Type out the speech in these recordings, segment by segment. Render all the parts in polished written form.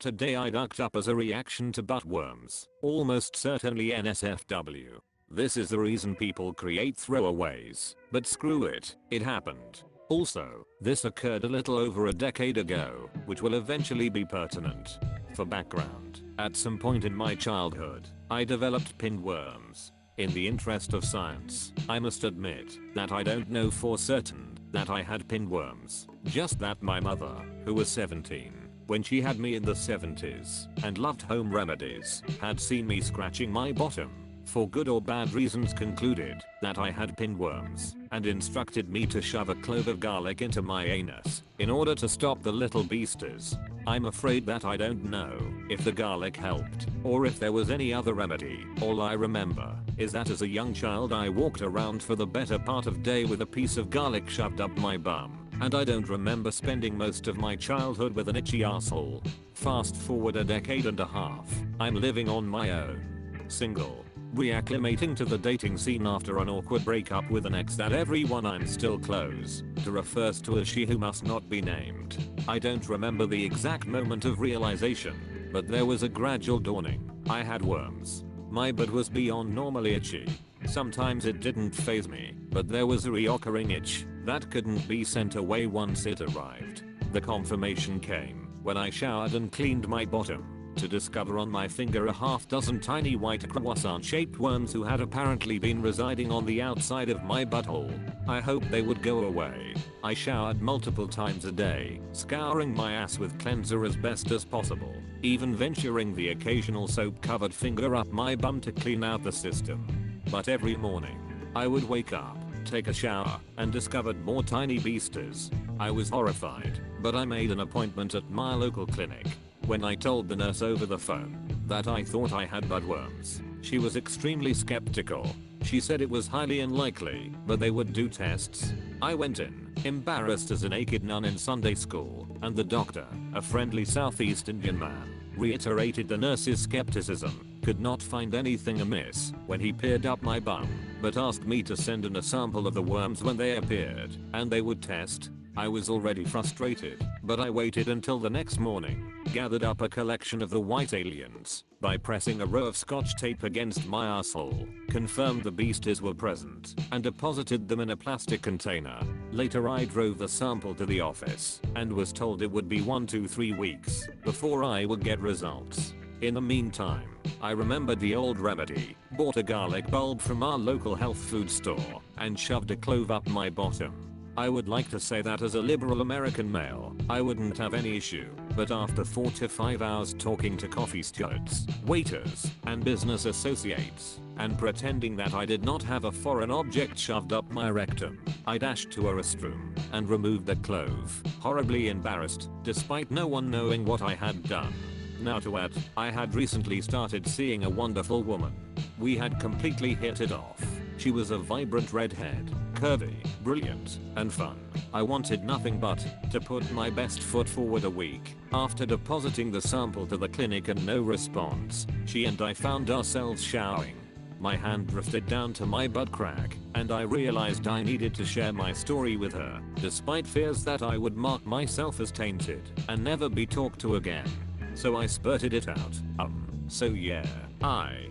Today I ducked up as a reaction to butt worms. Almost certainly NSFW. This is the reason people create throwaways. But screw it, it happened. Also, this occurred a little over a decade ago, which will eventually be pertinent. For background, at some point in my childhood, I developed pinned worms. In the interest of science, I must admit that I don't know for certain that I had pinned worms. Just that my mother, who was 17 when she had me in the 70s and loved home remedies, had seen me scratching my bottom, for good or bad reasons concluded that I had pinned worms and instructed me to shove a clove of garlic into my anus in order to stop the little beasties. I'm afraid that I don't know if the garlic helped or if there was any other remedy. All I remember is that as a young child I walked around for the better part of day with a piece of garlic shoved up my bum, and I don't remember spending most of my childhood with an itchy asshole. Fast forward a decade and a half, I'm living on my own, single, reacclimating to the dating scene after an awkward breakup with an ex that everyone I'm still close to refers to as she who must not be named. I don't remember the exact moment of realization, but there was a gradual dawning. I had worms. My butt was beyond normally itchy. Sometimes it didn't faze me, but there was a reoccurring itch that couldn't be sent away once it arrived. The confirmation came when I showered and cleaned my bottom to discover on my finger a half dozen tiny white croissant-shaped worms who had apparently been residing on the outside of my butthole. I hoped they would go away. I showered multiple times a day, scouring my ass with cleanser as best as possible, even venturing the occasional soap-covered finger up my bum to clean out the system. But every morning, I would wake up, take a shower, and discovered more tiny beasties. I was horrified, but I made an appointment at my local clinic. When I told the nurse over the phone that I thought I had butt worms, she was extremely skeptical. She said it was highly unlikely, but they would do tests. I went in, embarrassed as a naked nun in Sunday school, and the doctor, a friendly Southeast Indian man, reiterated the nurse's skepticism, could not find anything amiss when he peered up my bum, but asked me to send in a sample of the worms when they appeared, and they would test. I was already frustrated, but I waited until the next morning, gathered up a collection of the white aliens by pressing a row of scotch tape against my asshole, confirmed the beasties were present, and deposited them in a plastic container. Later I drove the sample to the office and was told it would be 1 to 3 weeks before I would get results. In the meantime, I remembered the old remedy, bought a garlic bulb from our local health food store, and shoved a clove up my bottom. I would like to say that as a liberal American male, I wouldn't have any issue, but after 4 to 5 hours talking to coffee stewards, waiters, and business associates, and pretending that I did not have a foreign object shoved up my rectum, I dashed to a restroom and removed the clove, horribly embarrassed, despite no one knowing what I had done. Now to add, I had recently started seeing a wonderful woman. We had completely hit it off. She was a vibrant redhead, curvy, brilliant, and fun. I wanted nothing but to put my best foot forward a week. After depositing the sample to the clinic and no response, she and I found ourselves showering. My hand drifted down to my butt crack, and I realized I needed to share my story with her, despite fears that I would mark myself as tainted and never be talked to again. So I spurted it out. So yeah, I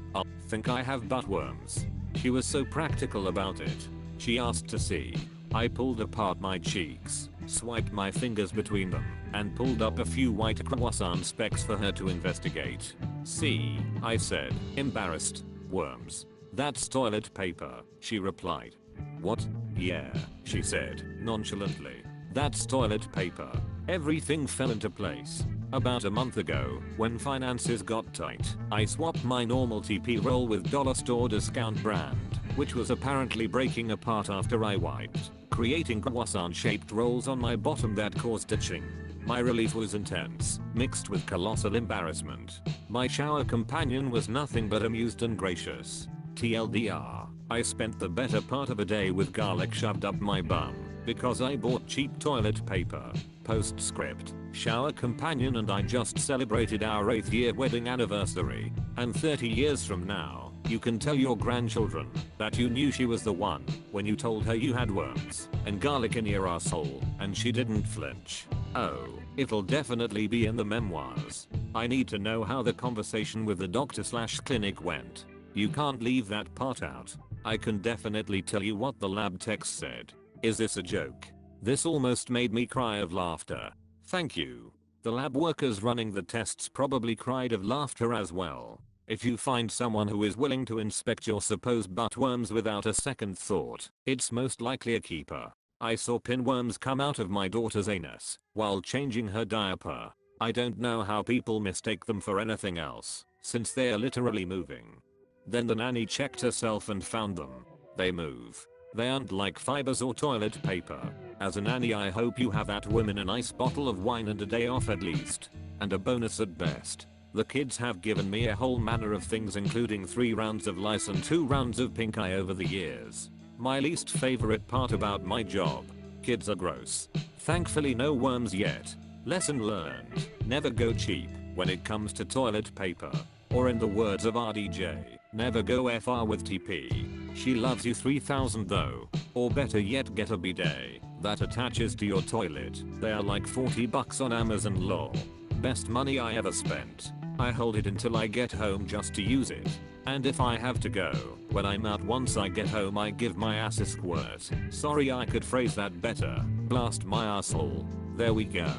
think I have butt worms. She was so practical about it. She asked to see. I pulled apart my cheeks, swiped my fingers between them, and pulled up a few white croissant specks for her to investigate. See, I said, embarrassed. Worms. That's toilet paper, she replied. What? Yeah, she said, nonchalantly. That's toilet paper. Everything fell into place. About a month ago, when finances got tight, I swapped my normal TP roll with dollar store discount brand, which was apparently breaking apart after I wiped, creating croissant-shaped rolls on my bottom that caused itching. My relief was intense, mixed with colossal embarrassment. My shower companion was nothing but amused and gracious. TLDR, I spent the better part of a day with garlic shoved up my bum, because I bought cheap toilet paper. Postscript, shower companion and I just celebrated our 8th year wedding anniversary, and 30 years from now, you can tell your grandchildren that you knew she was the one when you told her you had worms and garlic in your asshole, and she didn't flinch. Oh, it'll definitely be in the memoirs. I need to know how the conversation with the doctor/clinic went. You can't leave that part out. I can definitely tell you what the lab text said. Is this a joke? This almost made me cry of laughter. Thank you. The lab workers running the tests probably cried of laughter as well. If you find someone who is willing to inspect your supposed buttworms without a second thought, it's most likely a keeper. I saw pinworms come out of my daughter's anus while changing her diaper. I don't know how people mistake them for anything else, since they are literally moving. Then the nanny checked herself and found them. They move. They aren't like fibers or toilet paper. As a nanny, I hope you have that woman a nice bottle of wine and a day off at least. And a bonus at best. The kids have given me a whole manner of things, including 3 rounds of lice and 2 rounds of pink eye over the years. My least favorite part about my job. Kids are gross. Thankfully no worms yet. Lesson learned. Never go cheap when it comes to toilet paper. Or in the words of RDJ, never go FR with TP. She loves you 3000 though. Or better yet, get a bidet that attaches to your toilet. They are like $40 on Amazon, lol. Best money I ever spent. I hold it until I get home just to use it. And if I have to go, when I'm out once I get home I give my ass a squirt. Sorry, I could phrase that better. Blast my asshole. There we go.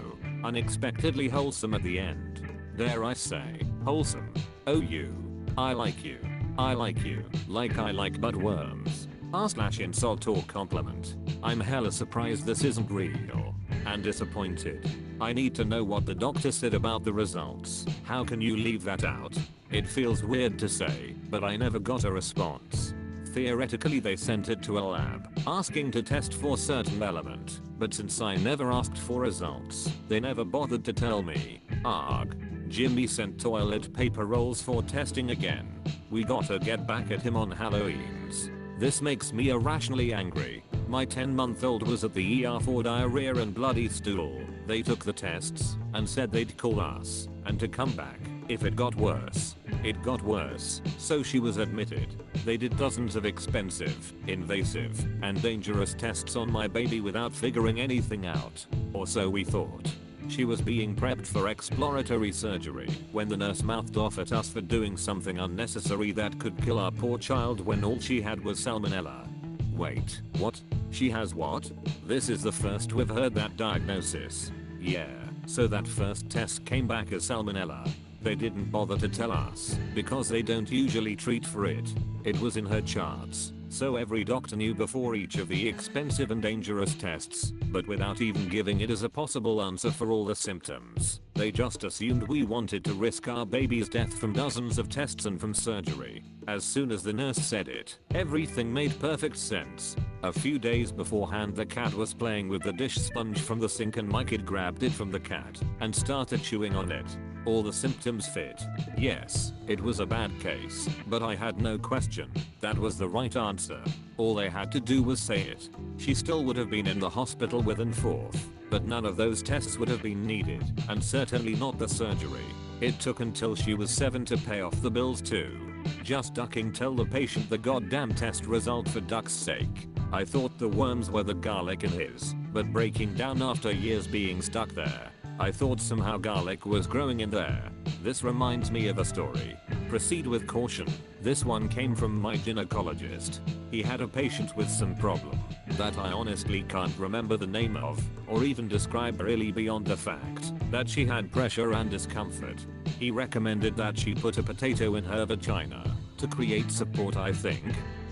Unexpectedly wholesome at the end. Dare I say, wholesome. Oh you. I like you. I like you. Like I like buttworms. R/insult or compliment. I'm hella surprised this isn't real. And disappointed. I need to know what the doctor said about the results. How can you leave that out? It feels weird to say, but I never got a response. Theoretically they sent it to a lab, asking to test for certain element, but since I never asked for results, they never bothered to tell me. Arg. Jimmy sent toilet paper rolls for testing again. We gotta get back at him on Halloween's. This makes me irrationally angry. My 10-month-old was at the ER for diarrhea and bloody stool. They took the tests and said they'd call us and to come back if it got worse. It got worse, so she was admitted. They did dozens of expensive, invasive, and dangerous tests on my baby without figuring anything out. Or so we thought. She was being prepped for exploratory surgery when the nurse mouthed off at us for doing something unnecessary that could kill our poor child when all she had was salmonella. Wait, what? She has what? This is the first we've heard that diagnosis. Yeah, so that first test came back as salmonella. They didn't bother to tell us because they don't usually treat for it. It was in her charts. So every doctor knew before each of the expensive and dangerous tests, but without even giving it as a possible answer for all the symptoms. They just assumed we wanted to risk our baby's death from dozens of tests and from surgery. As soon as the nurse said it, everything made perfect sense. A few days beforehand the cat was playing with the dish sponge from the sink and my kid grabbed it from the cat and started chewing on it. All the symptoms fit. Yes, it was a bad case, but I had no question. That was the right answer. All they had to do was say it. She still would have been in the hospital within 4th, but none of those tests would have been needed, and certainly not the surgery. It took until she was 7 to pay off the bills too. Just ducking tell the patient the goddamn test result for duck's sake. I thought the worms were the garlic in his, but breaking down after years being stuck there. I thought somehow garlic was growing in there. This reminds me of a story. Proceed with caution. This one came from my gynecologist. He had a patient with some problem that I honestly can't remember the name of, or even describe really beyond the fact that she had pressure and discomfort. He recommended that she put a potato in her vagina to create support, I think.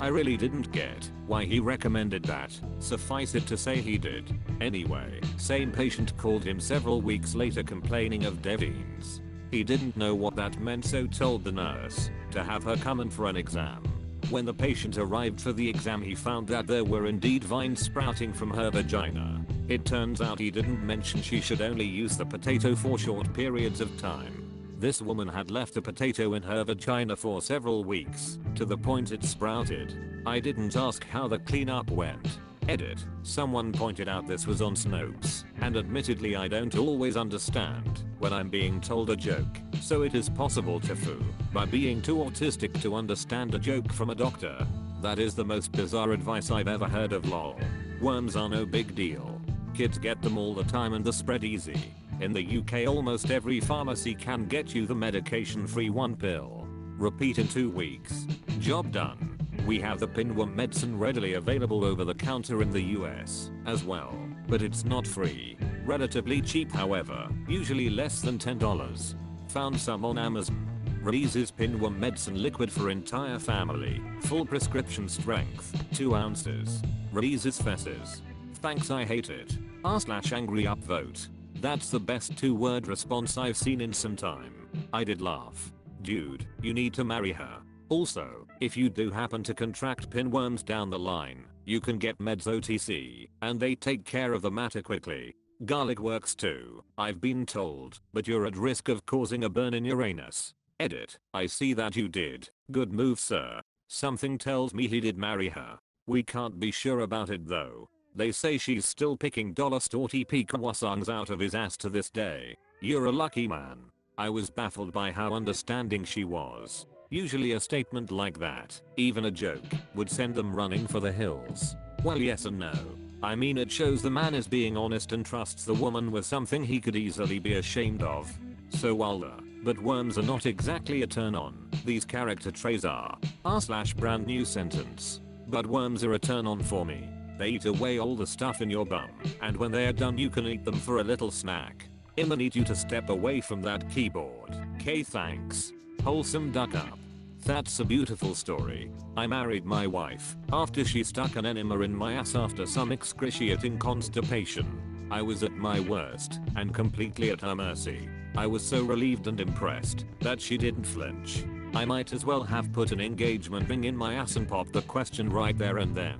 I really didn't get why he recommended that. Suffice it to say he did. Anyway, same patient called him several weeks later complaining of Devines. He didn't know what that meant, so told the nurse to have her come in for an exam. When the patient arrived for the exam he found that there were indeed vines sprouting from her vagina. It turns out he didn't mention she should only use the potato for short periods of time. This woman had left a potato in her vagina for several weeks, to the point it sprouted. I didn't ask how the cleanup went. Edit. Someone pointed out this was on Snopes, and admittedly I don't always understand when I'm being told a joke, so it is possible to fool by being too autistic to understand a joke from a doctor. That is the most bizarre advice I've ever heard of, lol. Worms are no big deal. Kids get them all the time and the spread easy. In the UK almost every pharmacy can get you the medication free 1 pill. Repeat in 2 weeks. Job done. We have the pinworm medicine readily available over the counter in the US as well, but it's not free. Relatively cheap however, usually less than $10. Found some on Amazon. Releases pinworm medicine liquid for entire family, full prescription strength, 2 ounces. Releases fesses. Thanks, I hate it. r/angry upvote. That's the best 2-word response I've seen in some time. I did laugh. Dude, you need to marry her. Also, if you do happen to contract pinworms down the line, you can get meds OTC, and they take care of the matter quickly. Garlic works too, I've been told, but you're at risk of causing a burn in your anus. Edit, I see that you did. Good move, sir. Something tells me he did marry her. We can't be sure about it though. They say she's still picking $store TP songs out of his ass to this day. You're a lucky man. I was baffled by how understanding she was. Usually a statement like that, even a joke, would send them running for the hills. Well, yes and no. I mean, it shows the man is being honest and trusts the woman with something he could easily be ashamed of. So Wilder, but worms are not exactly a turn on. These character traits are. r/brand new sentence. But worms are a turn on for me. They eat away all the stuff in your bum, and when they're done you can eat them for a little snack. I'ma need you to step away from that keyboard. K thanks. Wholesome duck up. That's a beautiful story. I married my wife after she stuck an enema in my ass after some excruciating constipation. I was at my worst and completely at her mercy. I was so relieved and impressed that she didn't flinch. I might as well have put an engagement ring in my ass and popped the question right there and then.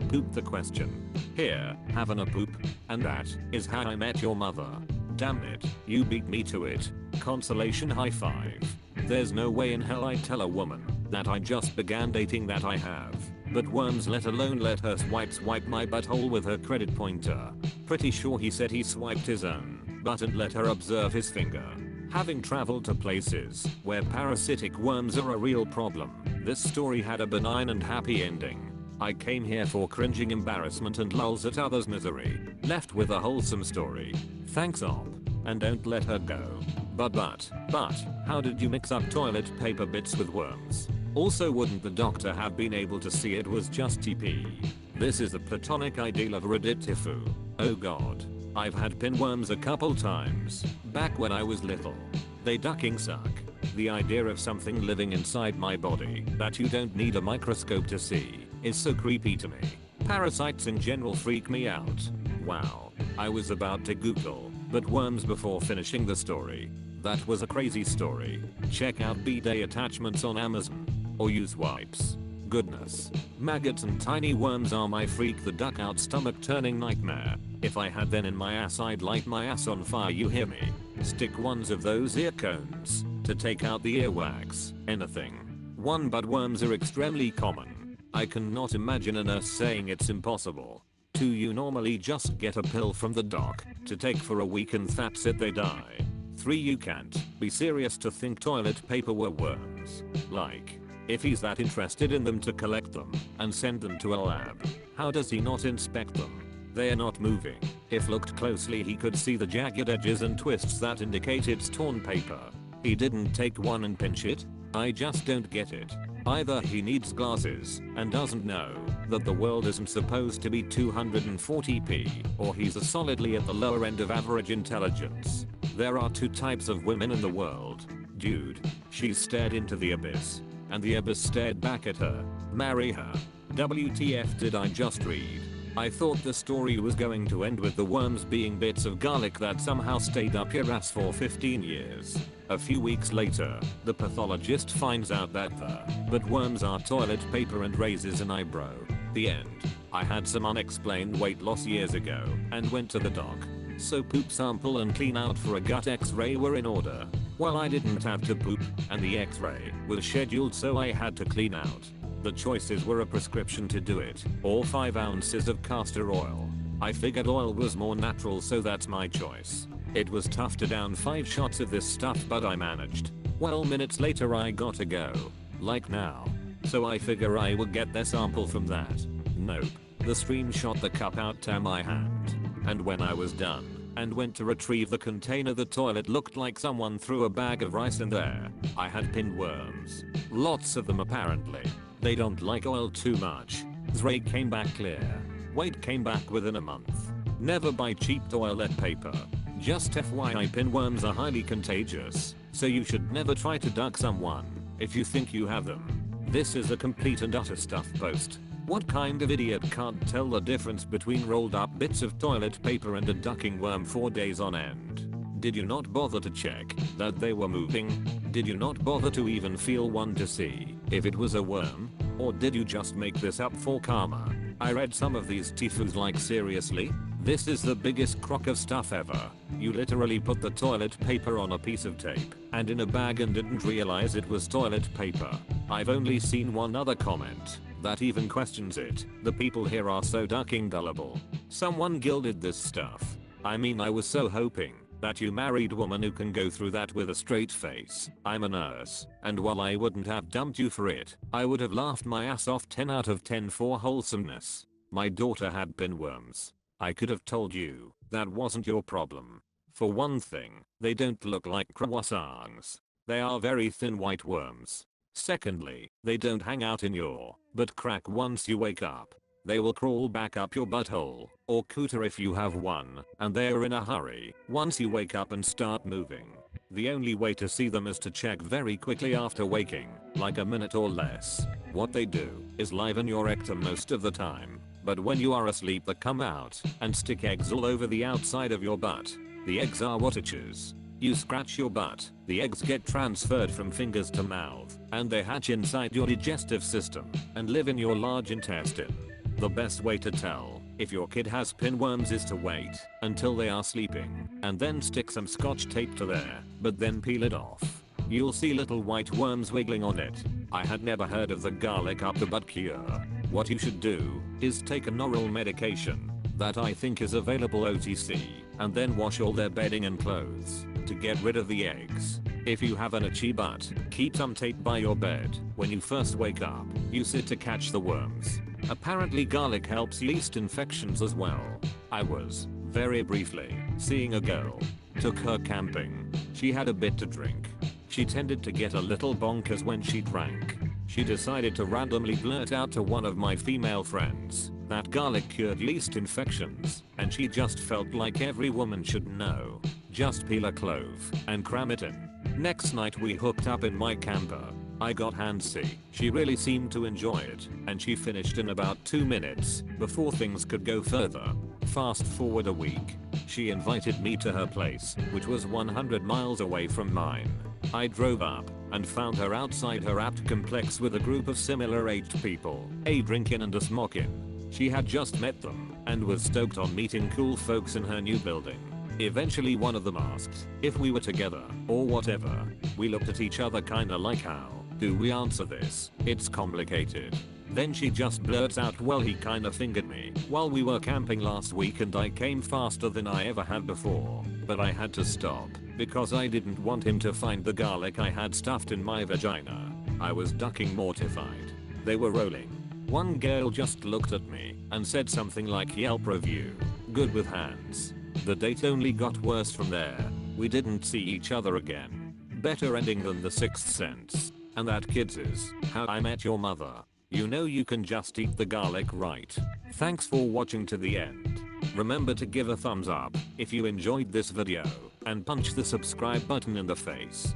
Poop the question. Here, having a poop. And that is how I met your mother. Damn it, you beat me to it. Consolation high five. There's no way in hell I'd tell a woman that I just began dating that I have. But worms, let alone let her swipe my butthole with her credit pointer. Pretty sure he said he swiped his own, but and let her observe his finger. Having traveled to places where parasitic worms are a real problem, this story had a benign and happy ending. I came here for cringing embarrassment and lulls at others' misery, left with a wholesome story. Thanks op, and don't let her go. But, how did you mix up toilet paper bits with worms? Also, wouldn't the doctor have been able to see it was just TP? This is the platonic ideal of Reddit TIFU. Oh god. I've had pinworms a couple times, back when I was little. They ducking suck. The idea of something living inside my body that you don't need a microscope to see is so creepy to me. Parasites in general freak me out. Wow. I was about to Google, but worms before finishing the story. That was a crazy story. Check out bidet attachments on Amazon. Or use wipes. Goodness. Maggots and tiny worms are my freak the duck out stomach turning nightmare. If I had them in my ass I'd light my ass on fire, you hear me? Stick ones of those ear cones to take out the earwax. Anything. But worms are extremely common. I cannot imagine a nurse saying it's impossible. 2. You normally just get a pill from the doc to take for a week and that's it, they die. 3. You can't be serious to think toilet paper were worms. Like, if he's that interested in them to collect them and send them to a lab, how does he not inspect them? They are not moving. If looked closely he could see the jagged edges and twists that indicate it's torn paper. He didn't take one and pinch it? I just don't get it. Either he needs glasses and doesn't know that the world isn't supposed to be 240p, or he's solidly at the lower end of average intelligence. There are 2 types of women in the world. Dude. She stared into the abyss, and the abyss stared back at her. Marry her. WTF did I just read? I thought the story was going to end with the worms being bits of garlic that somehow stayed up your ass for 15 years. A few weeks later, the pathologist finds out that but worms are toilet paper and raises an eyebrow. The end. I had some unexplained weight loss years ago and went to the doc. So poop sample and clean out for a gut x-ray were in order. Well, I didn't have to poop and the x-ray was scheduled, so I had to clean out. The choices were a prescription to do it, or 5 ounces of castor oil. I figured oil was more natural, so that's my choice. It was tough to down 5 shots of this stuff, but I managed. Well, minutes later I gotta go. Like now. So I figure I will get the sample from that. Nope. The stream shot the cup out to my hand. And when I was done, and went to retrieve the container. The toilet looked like someone threw a bag of rice in there. I had pinworms. Lots of them apparently. They don't like oil too much. Zray came back clear. Weight came back within a month. Never buy cheap toilet paper. Just FYI, pinworms are highly contagious, so you should never try to duck someone if you think you have them. This is a complete and utter stuff post. What kind of idiot can't tell the difference between rolled up bits of toilet paper and a ducking worm 4 days on end? Did you not bother to check that they were moving? Did you not bother to even feel one to see if it was a worm? Or did you just make this up for karma? I read some of these TIFUs like, seriously? This is the biggest crock of stuff ever. You literally put the toilet paper on a piece of tape and in a bag and didn't realize it was toilet paper. I've only seen one other comment that even questions it. The people here are so ducking gullible. Someone gilded this stuff. I mean, I was so hoping that you married woman who can go through that with a straight face. I'm a nurse, and while I wouldn't have dumped you for it, I would have laughed my ass off 10 out of 10 for wholesomeness. My daughter had pinworms. I could have told you that wasn't your problem. For one thing, they don't look like croissants. They are very thin white worms. Secondly, they don't hang out in your butt crack once you wake up. They will crawl back up your butthole, or cooter if you have one, and they are in a hurry once you wake up and start moving. The only way to see them is to check very quickly after waking, like a minute or less. What they do is liven your rectum most of the time, but when you are asleep they come out and stick eggs all over the outside of your butt. The eggs are what itches. You scratch your butt, the eggs get transferred from fingers to mouth, and they hatch inside your digestive system and live in your large intestine. The best way to tell if your kid has pinworms is to wait until they are sleeping and then stick some scotch tape to there, but then peel it off. You'll see little white worms wiggling on it. I had never heard of the garlic up the butt cure. What you should do is take an oral medication that I think is available OTC and then wash all their bedding and clothes to get rid of the eggs. If you have an itchy butt, keep some tape by your bed. When you first wake up, use it to catch the worms. Apparently garlic helps yeast infections as well. I was, very briefly, seeing a girl. Took her camping. She had a bit to drink. She tended to get a little bonkers when she drank. She decided to randomly blurt out to one of my female friends that garlic cured yeast infections, and she just felt like every woman should know. Just peel a clove and cram it in. Next night we hooked up in my camper. I got handsy. She really seemed to enjoy it, and she finished in about 2 minutes before things could go further. Fast forward a week. She invited me to her place, which was 100 miles away from mine. I drove up and found her outside her apt complex with a group of similar-aged people, a drinkin' and a smockin'. She had just met them and was stoked on meeting cool folks in her new building. Eventually one of them asked if we were together or whatever. We looked at each other kinda like, how do we answer this? It's complicated. Then she just blurts out, well, he kinda fingered me while we were camping last week and I came faster than I ever had before, but I had to stop because I didn't want him to find the garlic I had stuffed in my vagina. I was ducking mortified. They were rolling. One girl just looked at me and said something like, Yelp review, good with hands. The date only got worse from there. We didn't see each other again. Better ending than The Sixth Sense. And that, kids, is How I Met Your Mother. You know you can just eat the garlic, right? Thanks for watching to the end. Remember to give a thumbs up if you enjoyed this video and punch the subscribe button in the face.